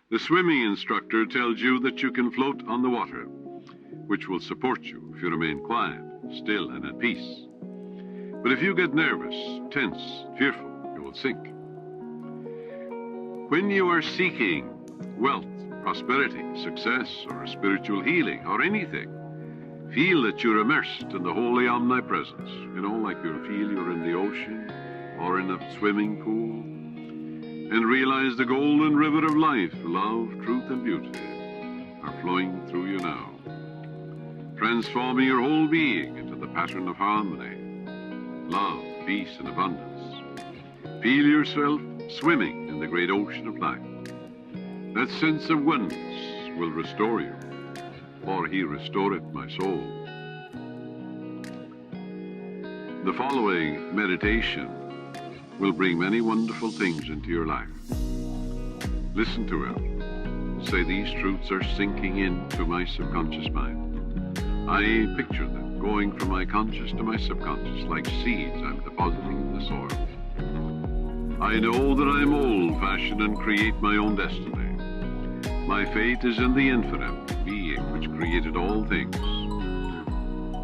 The swimming instructor tells you that you can float on the water, which will support you if you remain quiet, still, and at peace. But if you get nervous, tense, fearful, you will sink. When you are seeking wealth, prosperity, success, or spiritual healing, or anything, feel that you're immersed in the holy omnipresence. Like you feel you're in the ocean or in a swimming pool. And realize the golden river of life, love, truth, and beauty are flowing through you now, transforming your whole being into the pattern of harmony, love, peace, and abundance. Feel yourself swimming in the great ocean of life. That sense of oneness will restore you, for he restoreth my soul. The following meditation will bring many wonderful things into your life. Listen to it. Say, these truths are sinking into my subconscious mind. I picture them going from my conscious to my subconscious like seeds I'm depositing in the soil. I know that I'm old-fashioned and create my own destiny. My faith is in the infinite being which created all things.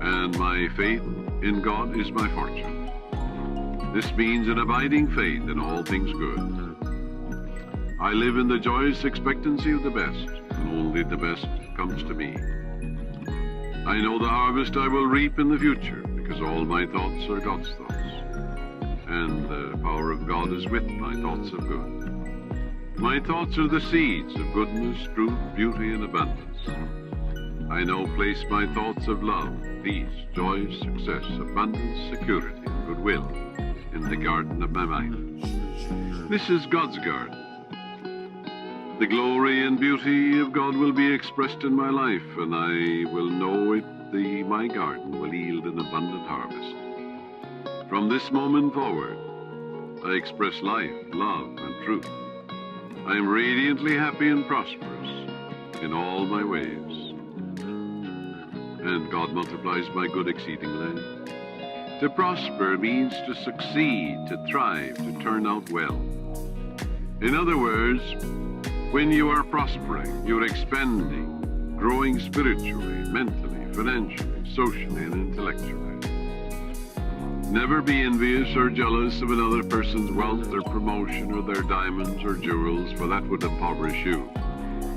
And my faith in God is my fortune. This means an abiding faith in all things good. I live in the joyous expectancy of the best, and only the best comes to me. I know the harvest I will reap in the future, because all my thoughts are God's thoughts. And the power of God is with my thoughts of good. My thoughts are the seeds of goodness, truth, beauty, and abundance. I now place my thoughts of love, peace, joy, success, abundance, security, and goodwill in the garden of my mind. This is God's garden. The glory and beauty of God will be expressed in my life, and I will know my garden will yield an abundant harvest. From this moment forward, I express life, love, and truth. I am radiantly happy and prosperous in all my ways. And God multiplies my good exceedingly. To prosper means to succeed, to thrive, to turn out well. In other words, when you are prospering, you're expanding, growing spiritually, mentally, financially, socially, and intellectually. Never be envious or jealous of another person's wealth or promotion or their diamonds or jewels, for that would impoverish you.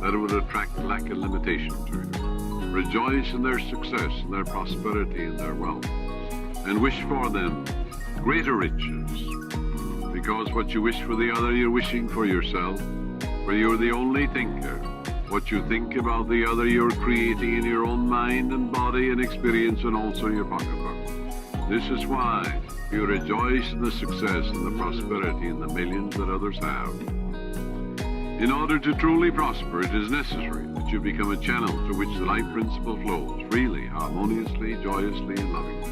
That would attract lack and limitation to you. Rejoice in their success, in their prosperity, and their wealth, and wish for them greater riches, because what you wish for the other, you're wishing for yourself, for you're the only thinker. What you think about the other, you're creating in your own mind and body and experience, and also your pocketbook. This is why you rejoice in the success and the prosperity and the millions that others have. In order to truly prosper, it is necessary that you become a channel through which the life principle flows freely, harmoniously, joyously, and lovingly.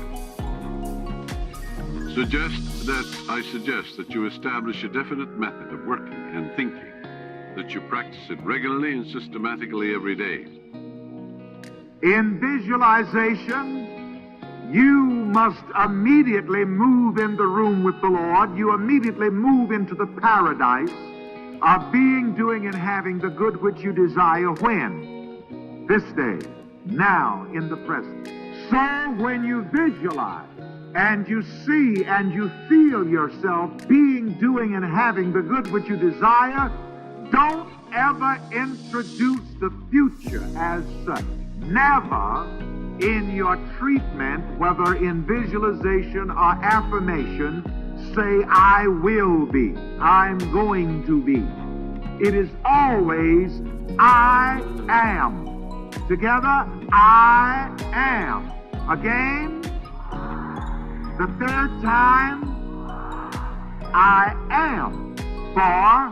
I suggest that you establish a definite method of working and thinking, that you practice it regularly and systematically every day. In visualization, you must immediately move in the room with the Lord. You immediately move into the paradise of being, doing, and having the good which you desire. When? This day, now, in the present. So when you visualize and you see and you feel yourself being, doing, and having the good which you desire, don't ever introduce the future as such. Never in your treatment, whether in visualization or affirmation, say, I will be, I'm going to be. It is always, I am. Together, I am. Again, the third time, I am. For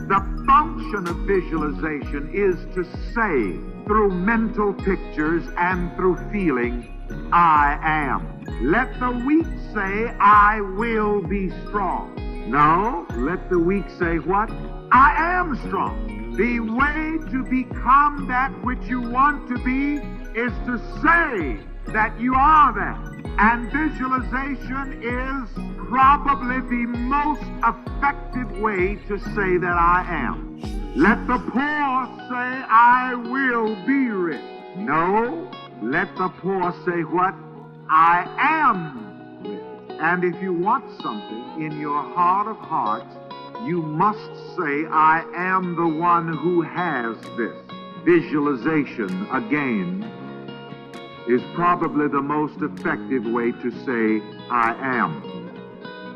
the function of visualization is to say, through mental pictures and through feeling, I am. Let the weak say, I will be strong. No, let the weak say what? I am strong. The way to become that which you want to be is to say that you are that. And visualization is probably the most effective way to say that I am. Let the poor say, I will be rich. No, let the poor say what? I am rich. And if you want something in your heart of hearts, you must say, I am the one who has this. Visualization, again, is probably the most effective way to say, I am.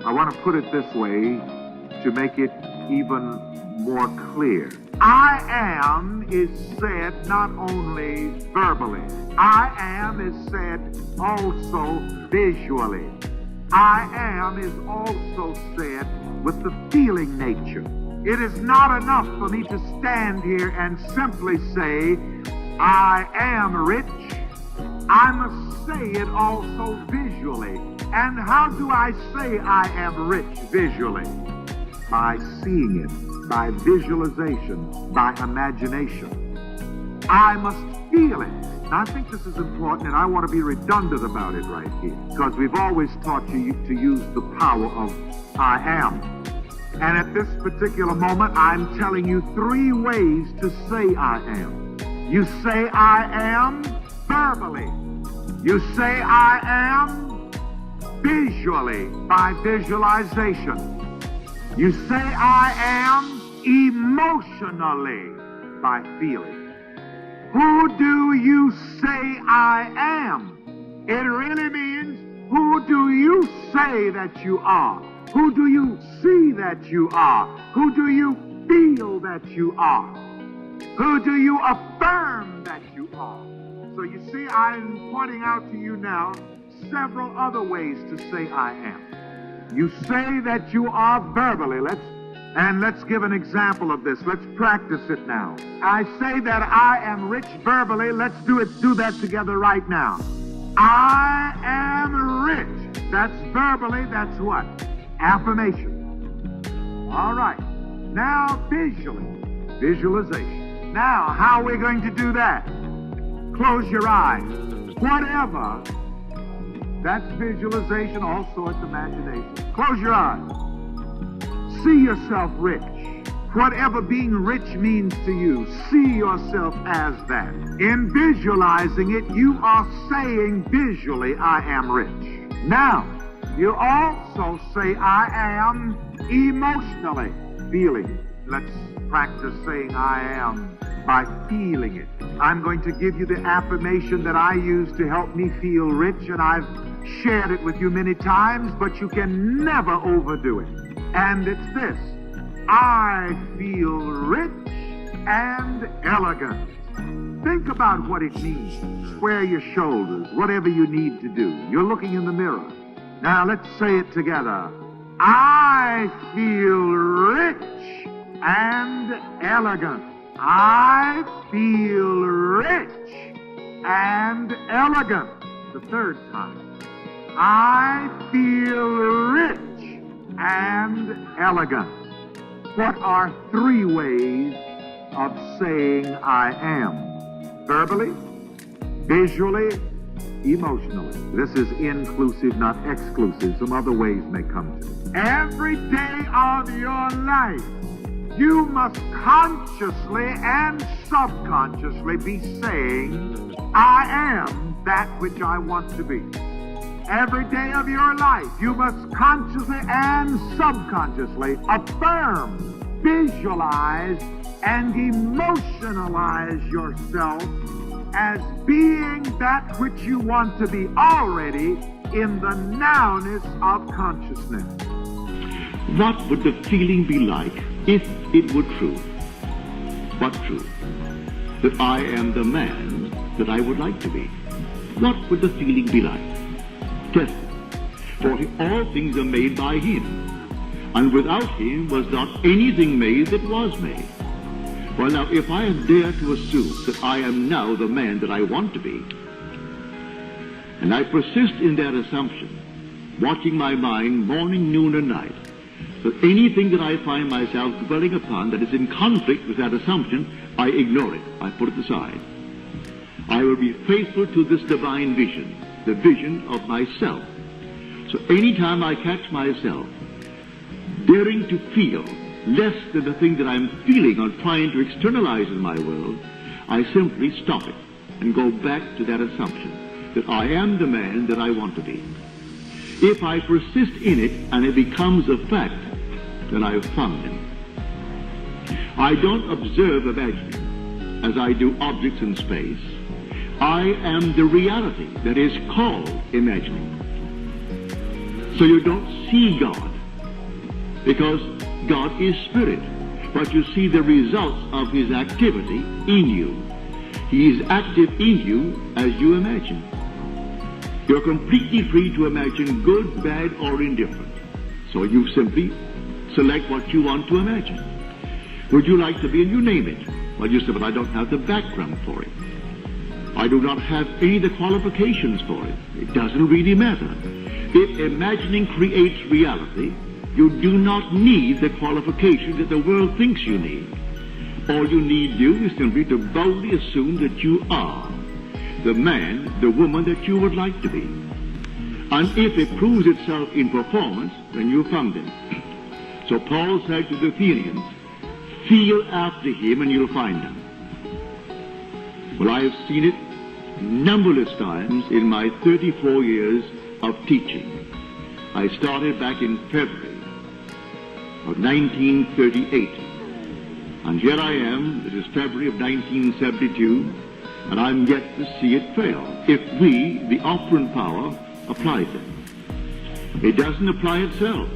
I want to put it this way to make it even more clear. I am is said not only verbally. I am is said also visually. I am is also said with the feeling nature. It is not enough for me to stand here and simply say, I am rich. I must say it also visually. And how do I say I am rich visually? By seeing it, by visualization, by imagination. I must feel it. Now, I think this is important, and I want to be redundant about it right here, because we've always taught you to use the power of I am. And at this particular moment, I'm telling you 3 ways to say I am. You say I am verbally. You say I am visually, by visualization. You say I am emotionally, by feeling. Who do you say I am? It really means, who do you say that you are? Who do you see that you are? Who do you feel that you are? Who do you affirm that you are? So you see, I'm pointing out to you now several other ways to say I am. You say that you are verbally. Let's give an example of this. Let's practice it now. I say that I am rich verbally. Let's do that together right now. I am rich. That's verbally. That's what? Affirmation. All right. Now visually. Visualization. Now, how are we going to do that? Close your eyes. Whatever. That's visualization. Also, it's imagination. Close your eyes. See yourself rich. Whatever being rich means to you, see yourself as that. In visualizing it, you are saying visually, I am rich. Now, you also say, I am emotionally feeling. Let's practice saying I am by feeling it. I'm going to give you the affirmation that I use to help me feel rich, and I've shared it with you many times, but you can never overdo it. And it's this: I feel rich and elegant. Think about what it means. Square your shoulders, whatever you need to do. You're looking in the mirror. Now let's say it together. I feel rich and elegant. I feel rich and elegant. The third time. I feel rich and elegant. What are 3 ways of saying I am? Verbally, visually, emotionally. This is inclusive, not exclusive. Some other ways may come to it. Every day of your life, you must consciously and subconsciously be saying, I am that which I want to be. Every day of your life, you must consciously and subconsciously affirm, visualize, and emotionalize yourself as being that which you want to be already in the nowness of consciousness. What would the feeling be like if it were true? What true? That I am the man that I would like to be. What would the feeling be like? Test it. For all things are made by him, and without him was not anything made that was made. Well, now, if I dare to assume that I am now the man that I want to be, and I persist in that assumption, watching my mind morning, noon, and night, that anything that I find myself dwelling upon that is in conflict with that assumption, I ignore it. I put it aside. I will be faithful to this divine vision, the vision of myself, So anytime I catch myself daring to feel less than the thing that I'm feeling or trying to externalize in my world, I simply stop it and go back to that assumption that I am the man that I want to be. If I persist in it and it becomes a fact, then I've found him. I don't observe imagining as I do objects in space. I am the reality that is called imagining. So you don't see God, because God is spirit, but you see the results of his activity in you. He is active in you as you imagine. You're completely free to imagine good, bad, or indifferent. So you simply select what you want to imagine. Would you like to be, and you name it? Well, you say, but I don't have the background for it. I do not have any of the qualifications for it. It doesn't really matter. If imagining creates reality, you do not need the qualifications that the world thinks you need. All you need to do is simply to boldly assume that you are the man, the woman that you would like to be. And if it proves itself in performance, then you found him. So Paul said to the Athenians, feel after him and you'll find him. Well, I have seen it numberless times in my 34 years of teaching. I started back in February of 1938. And here I am, it is February of 1972, and I'm yet to see it fail, if we, the operant power, applies it. It doesn't apply itself.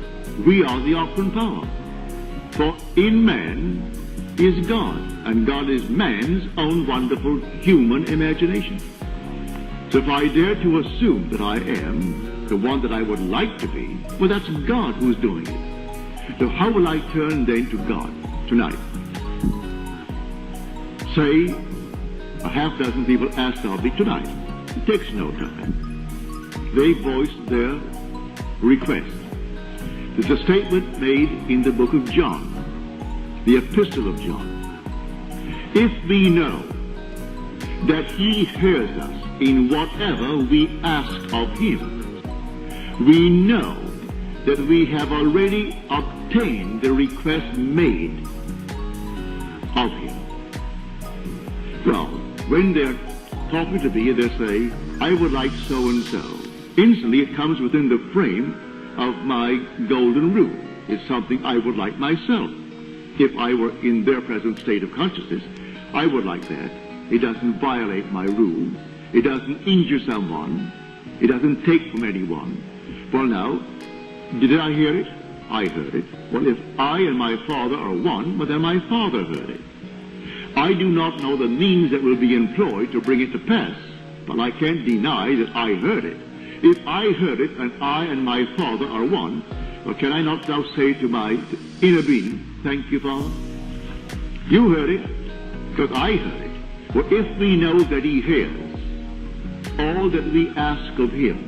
We are the operant power. For in man is God, and God is man's own wonderful human imagination. So if I dare to assume that I am the one that I would like to be, well, that's God who's doing it. So how will I turn then to God tonight? Say, a half dozen people asked of me tonight. It takes no time. They voiced their request. There's a statement made in the book of John, the epistle of John. If we know that he hears us in whatever we ask of him, we know that we have already obtained the request made of him. Well, when they're talking to me and they say, I would like so-and-so, instantly it comes within the frame of my golden rule. It's something I would like myself. If I were in their present state of consciousness, I would like that. It doesn't violate my rule. It doesn't injure someone. It doesn't take from anyone. Well now, did I hear it? I heard it. Well, if I and my Father are one, well then my Father heard it. I do not know the means that will be employed to bring it to pass, but I can't deny that I heard it. If I heard it and I and my Father are one, well, can I not now say to my inner being, thank you, Father? You heard it, because I heard it. Well, if we know that he hears all that we ask of him,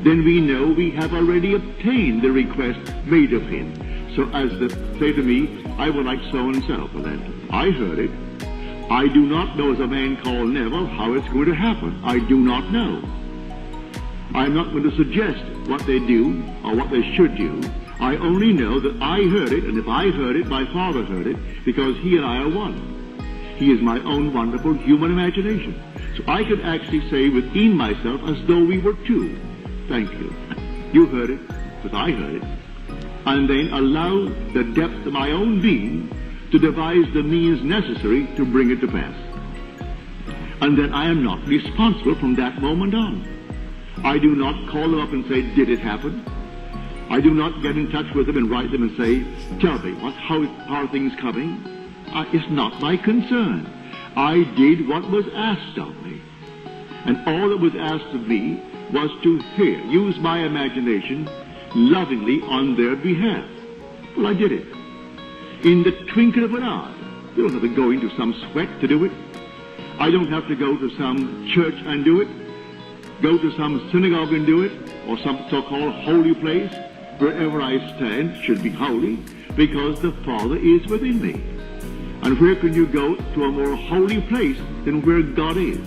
then we know we have already obtained the request made of him. So as they say to me, I would like so-and-so. Well then, I heard it. I do not know, as a man called Neville, how it's going to happen. I do not know. I'm not going to suggest what they do or what they should do. I only know that I heard it, and if I heard it, my Father heard it, because he and I are one. He is my own wonderful human imagination. So I could actually say within myself as though we were two. Thank you. You heard it, because I heard it. And then allow the depth of my own being to devise the means necessary to bring it to pass. And then I am not responsible from that moment on. I do not call them up and say, did it happen? I do not get in touch with them and write them and say, tell me, how are things coming? It's not my concern. I did what was asked of me. And all that was asked of me was to use my imagination lovingly on their behalf. Well, I did it. In the twinkle of an eye. You don't have to go into some sweat to do it. I don't have to go to some church and do it, go to some synagogue and do it, or some so-called holy place. Wherever I stand should be holy, because the Father is within me. And where can you go to a more holy place than where God is?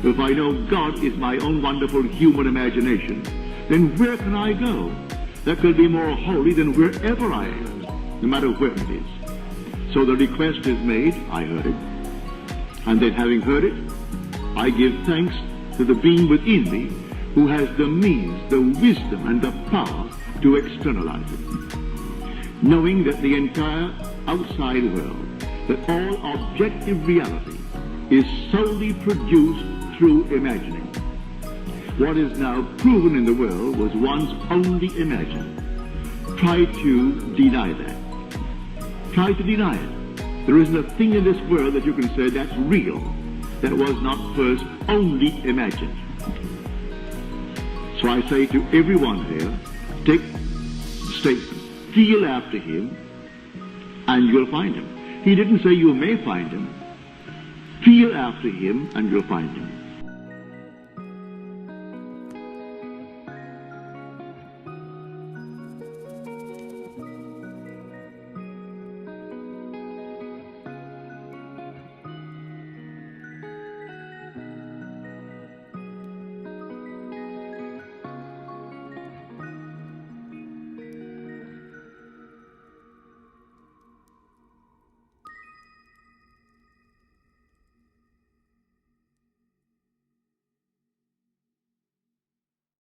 If I know God is my own wonderful human imagination, then where can I go that could be more holy than wherever I am, no matter where it is? So the request is made, I heard it, and then having heard it, I give thanks to the being within me who has the means, the wisdom, and the power to externalize it. Knowing that the entire outside world, that all objective reality is solely produced through imagining. What is now proven in the world was once only imagined. Try to deny that. Try to deny it. There isn't a thing in this world that you can say that's real, that was not first only imagined. So I say to everyone here, take the statement, feel after him, and you'll find him. He didn't say you may find him. Feel after him, and you'll find him.